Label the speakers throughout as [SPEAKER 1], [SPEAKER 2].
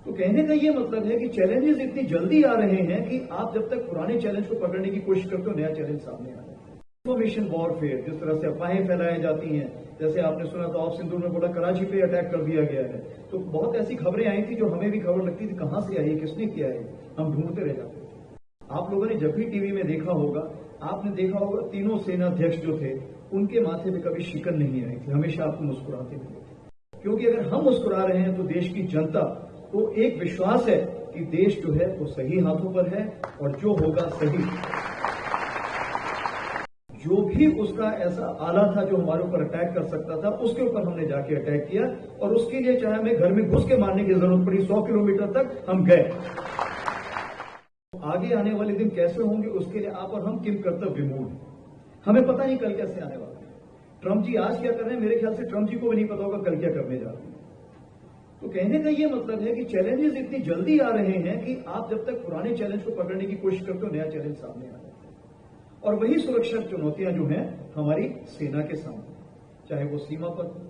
[SPEAKER 1] तो कहने का ये मतलब है कि चैलेंजेस इतनी जल्दी आ रहे हैं कि आप जब तक पुराने चैलेंज को पकड़ने की कोशिश करते हो, नया चैलेंज सामने आ रहा है। इंफॉर्मेशन वॉरफेयर, जिस तरह से अफवाहें फैलाई जाती हैं, जैसे आपने सुना था ऑफ सिंदूर में बोला कराची पे अटैक कर दिया गया है, तो बहुत ऐसी खबरें आई थी जो हमें भी खबर लगती थी कहां से आई है, किसने किया है, हम ढूंढते रह जाते थे। आप लोगों ने जब भी टीवी में देखा होगा, आपने देखा होगा तीनों सेनाध्यक्ष जो थे उनके माथे पे कभी शिकन नहीं आई थी, हमेशा आपको मुस्कुराते मिले थे। क्योंकि अगर हम मुस्कुरा रहे हैं तो देश की जनता को एक विश्वास है कि देश जो है वो सही हाथों पर है और जो होगा सही। जो भी उसका ऐसा आला था जो हमारे ऊपर अटैक कर सकता था, उसके ऊपर हमने जाके अटैक किया और उसके लिए चाहे हमें घर में घुस के मारने की जरूरत पड़ी, 100 किलोमीटर तक हम गए। आगे आने वाले दिन कैसे होंगे उसके लिए आप और हम किम कर्तव्य विमूढ़ हैं। हमें पता नहीं कल कैसे आने वाला है। ट्रंप जी आज क्या कर रहे हैं, मेरे ख्याल से ट्रंप जी को भी नहीं पता होगा कल क्या करने जा रहे हैं। तो कहने का ये मतलब है कि चैलेंजेस इतनी जल्दी आ रहे हैं कि आप जब तक पुराने चैलेंज को पकड़ने की कोशिश करते हो, नया चैलेंज सामने आ रहा है। और वही सुरक्षा चुनौतियां जो हैं हमारी सेना के सामने, चाहे वो सीमा पर हो,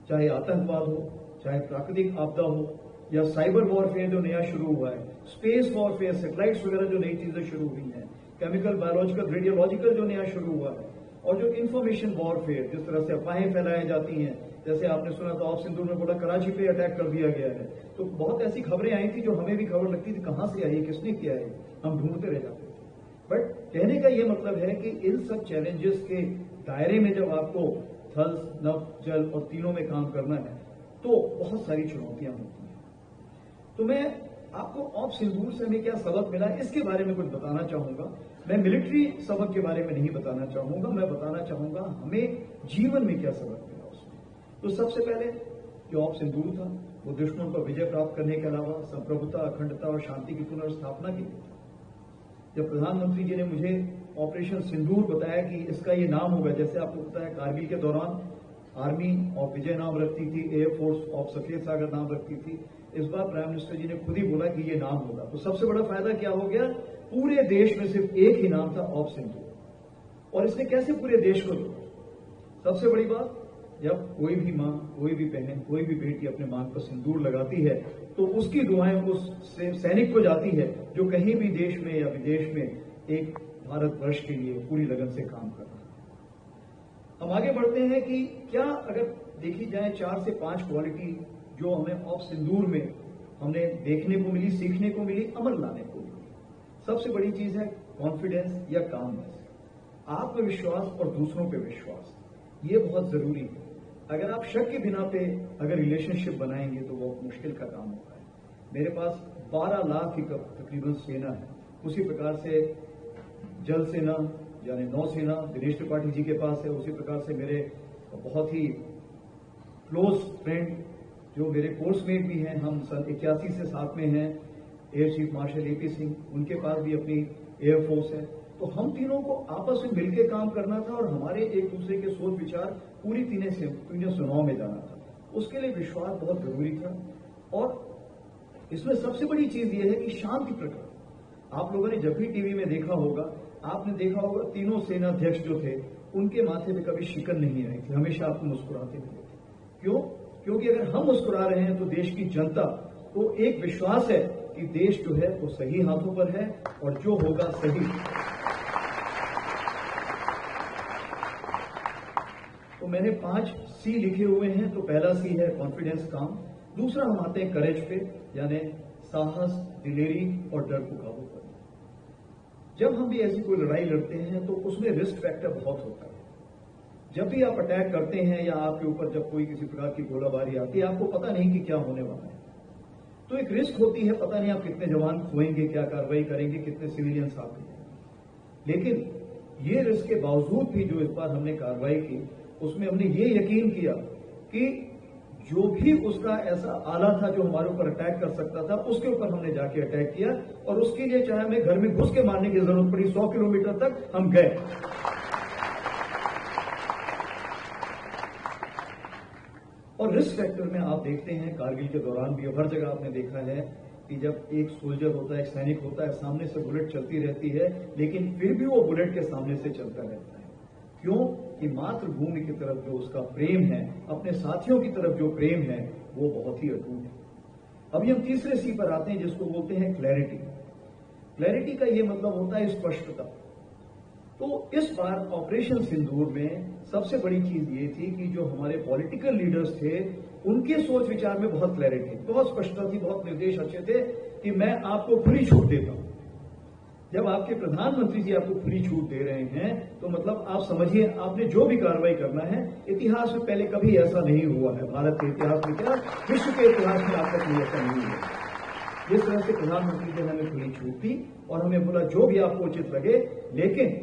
[SPEAKER 1] चाहे आतंकवाद हो, चाहे प्राकृतिक आपदा हो, या साइबर वॉरफेयर जो नया शुरू हुआ है, स्पेस वॉरफेयर, सैटेलाइट्स वगैरह जो नई चीजें शुरू हुई हैं, केमिकल, बायोलॉजिकल, रेडियोलॉजिकल जो नया शुरू हुआ है, और जो इंफॉर्मेशन वॉरफेयर, जिस तरह से अफवाहें फैलाई जाती हैं, जैसे आपने सुना था ऑफ सिंदूर में बोला कराची पे अटैक कर दिया गया है, तो बहुत ऐसी खबरें आई थी जो हमें भी खबर लगती थी कहां से आई है, किसने किया है, हम ढूंढते रह जाते थे। बट कहने का ये मतलब है कि इन सब चैलेंजेस के दायरे में जब आपको थल, नभ, जल और तीनों में काम करना है तो बहुत सारी चुनौतियां होती हैं। तो मैं आपको ऑफ सिंदूर से हमें क्या सबक मिला इसके बारे में कुछ बताना चाहूंगा। मैं मिलिट्री सबक के बारे में नहीं बताना चाहूंगा, मैं बताना चाहूंगा हमें जीवन में क्या सबक मिला उसमें। तो सबसे पहले जो ऑफ सिंदूर था वो दुश्मन पर विजय प्राप्त करने के अलावा संप्रभुता, अखंडता और शांति की पुनर्स्थापना के लिए। जब प्रधानमंत्री जी ने मुझे ऑपरेशन सिंदूर बताया कि इसका ये नाम होगा, जैसे आपको पता है कारगिल के दौरान आर्मी ऑफ विजय नाम रखती थी, एयरफोर्स ऑफ सफेद सागर नाम रखती थी, इस बार प्राइम मिनिस्टर जी ने खुद ही बोला कि ये नाम होगा। तो सबसे बड़ा फायदा क्या हो गया, पूरे देश में सिर्फ एक ही नाम था, ऑफ सिंदूर। और इसने कैसे पूरे देश को जोड़ा। सबसे बड़ी बात, जब कोई भी मां, कोई भी बहन, कोई भी बेटी अपने मांग पर सिंदूर लगाती है तो उसकी दुआएं उस सैनिक को जाती है जो कहीं भी देश में या विदेश में एक भारतवर्ष के लिए पूरी लगन से काम कर रहा है। हम आगे बढ़ते हैं कि क्या अगर देखी जाए 4 से 5 क्वालिटी जो हमें ऑफ सिंदूर में हमने देखने को मिली, सीखने को मिली, अमल लाने को मिली। सबसे बड़ी चीज है कॉन्फिडेंस या कामनेस, आत्मविश्वास और दूसरों पे विश्वास, ये बहुत जरूरी है। अगर आप शक के बिना पे अगर रिलेशनशिप बनाएंगे तो वो मुश्किल का काम होता है। मेरे पास 12 लाख की तकरीबन सेना है, उसी प्रकार से जल सेना यानी नौसेना दिनेश त्रिपाठी जी के पास है, उसी प्रकार से मेरे बहुत ही क्लोज फ्रेंड जो मेरे कोर्समेट भी हैं, हम सन 81 से साथ में हैं, air chief marshal AP Singh, उनके पास भी अपनी एयरफोर्स है। तो हम तीनों को आपस में मिलकर काम करना था और हमारे एक दूसरे के सोच विचार पूरी तीनों सुनाव में जाना था। उसके लिए विश्वास बहुत जरूरी था। और इसमें सबसे बड़ी चीज यह है कि शांति प्रकट। आप लोगों ने जब भी टीवी में देखा होगा, आपने देखा होगा तीनों सेनाध्यक्ष जो थे उनके माथे पे कभी शिकन नहीं आई थी, हमेशा आपको मुस्कुराते मिले थे। क्यों? क्योंकि अगर हम मुस्कुरा रहे हैं तो देश की जनता को एक विश्वास है कि देश जो है वो सही हाथों पर है और जो होगा सही। तो मैंने 5 सी लिखे हुए हैं। तो पहला सी है कॉन्फिडेंस, काम। दूसरा हम आते हैं करेज पे, यानी साहस, दिलेरी और डर को काबू करना। जब हम भी ऐसी कोई लड़ाई लड़ते हैं तो उसमें रिस्क फैक्टर बहुत होता है। जब भी आप अटैक करते हैं या आपके ऊपर जब कोई किसी प्रकार की गोलाबारी आती है, आपको पता नहीं कि क्या होने वाला है, तो एक रिस्क होती है, पता नहीं आप कितने जवान खोएंगे, क्या कार्रवाई करेंगे, कितने सिविलियन साथ हैं। लेकिन ये रिस्क के बावजूद भी जो इस बार हमने कार्रवाई की उसमें हमने ये यकीन किया कि जो भी उसका ऐसा आला था जो हमारे ऊपर अटैक कर सकता था, उसके ऊपर हमने जाके अटैक किया और उसके लिए चाहे हमें घर में घुस के मारने की जरूरत पड़ी, 100 किलोमीटर तक हम गए। और रिस्क फैक्टर में आप देखते हैं कारगिल के दौरान भी हर जगह आपने देखा है कि जब एक सोल्जर होता है, एक सैनिक होता है, सामने से बुलेट चलती रहती है, लेकिन फिर भी वो बुलेट के सामने से चलता रहता है। क्यों? कि मातृभूमि की तरफ जो उसका प्रेम है, अपने साथियों की तरफ जो प्रेम है, वो बहुत ही अटूट है। अभी हम तीसरे सी पर आते हैं, जिसको बोलते हैं क्लैरिटी। क्लैरिटी का ये मतलब होता है स्पष्टता। तो इस बार ऑपरेशन सिंदूर में सबसे बड़ी चीज ये थी कि जो हमारे पॉलिटिकल लीडर्स थे, उनके सोच विचार में बहुत क्लैरिटी, बहुत स्पष्टता थी, बहुत निर्देश अच्छे थे कि मैं आपको खुली छूट देता हूं। जब आपके प्रधानमंत्री जी आपको खुली छूट दे रहे हैं तो मतलब आप समझिए आपने जो भी कार्रवाई करना है, इतिहास में पहले कभी ऐसा नहीं हुआ है, भारत के इतिहास में क्या विश्व के इतिहास में आज तक ऐसा नहीं हुआ। जिस तरह से प्रधानमंत्री जी ने हमें खुली छूट दी और हमें बोला जो भी आपको उचित लगे, लेकिन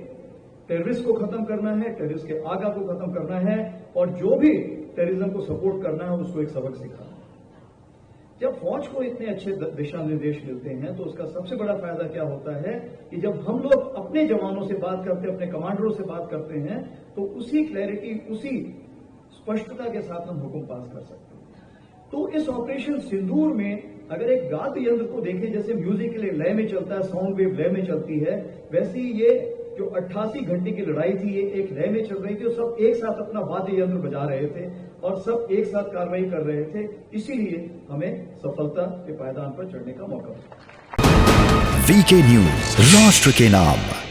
[SPEAKER 1] टेररिस्ट को खत्म करना है, टेररिस्ट के आगा को खत्म करना है, और जो भी टेररिज्म को सपोर्ट करना है उसको एक सबक सिखाना है। जब फौज को इतने अच्छे दिशा निर्देश मिलते हैं तो उसका सबसे बड़ा फायदा क्या होता है कि जब हम लोग अपने जवानों से बात करते हैं, अपने कमांडरों से बात करते हैं, तो उसी क्लैरिटी, उसी स्पष्टता के साथ हम हुक्म पास कर सकते हैं। तो इस ऑपरेशन सिंदूर में अगर एक वाद्य यंत्र को देखें, जैसे म्यूजिक के लिए लय में चलता है, साउंड वेव लय में चलती है, वैसे ही ये जो 88 घंटे की लड़ाई थी ये एक लय में चल रही थी और सब एक साथ अपना वाद्य यंत्र बजा रहे थे और सब एक साथ कार्रवाई कर रहे थे। इसीलिए हमें सफलता के पायदान पर चढ़ने का मौका मिला।
[SPEAKER 2] वीके न्यूज, राष्ट्र के नाम।